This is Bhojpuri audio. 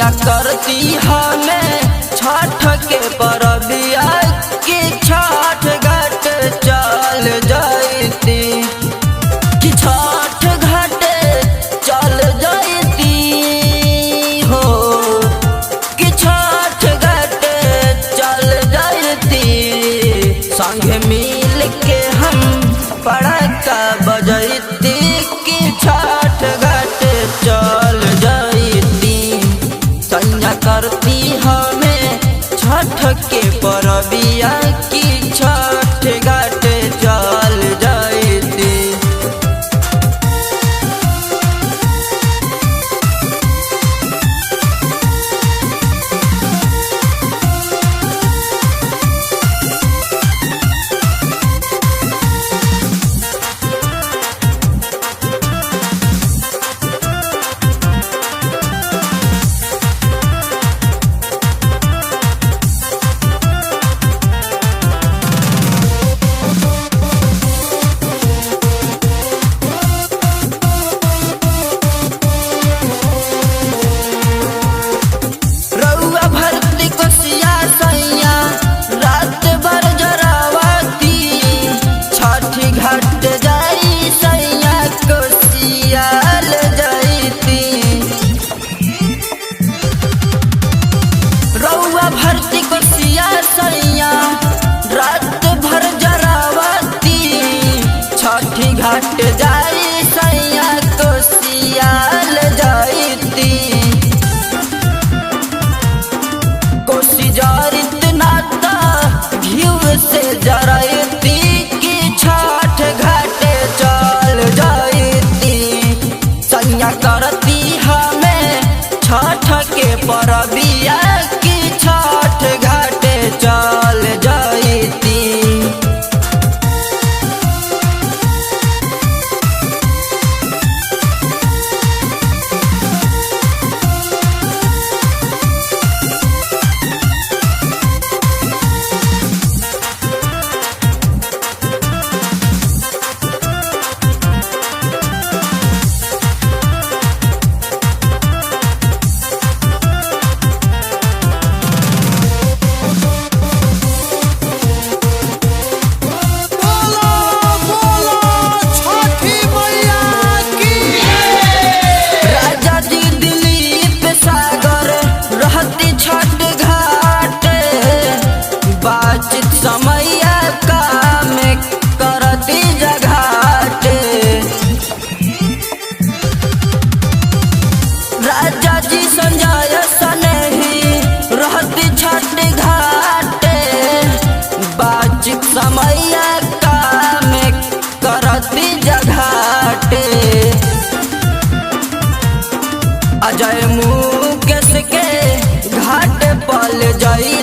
सैया करती हमें छठ के परबिया की छठ घाट चल जाती कि छठ घाट चल जाती हो कि छठ घाट चल जाती संग मिल के हम पड़का बजती कि छठ घाट चल जाती सैया करती हमें छठ के परबिया की छठ घाट चल जाती। भरती कोसिया सैया रात भर जरावती छठी घाट जाई सैया कोसियाल जाती कोसी जरित नाता घीव से जराती कि छठ घाट चल जाती सैया करती हमें छठ के परबिया छठ घाट चल जाती। समैया काम करती जघाट राजा जी संजय सनेही रहती छठ घाट बाचित समैया काम करती जघाट अजय मुकेश के घाट पल जाई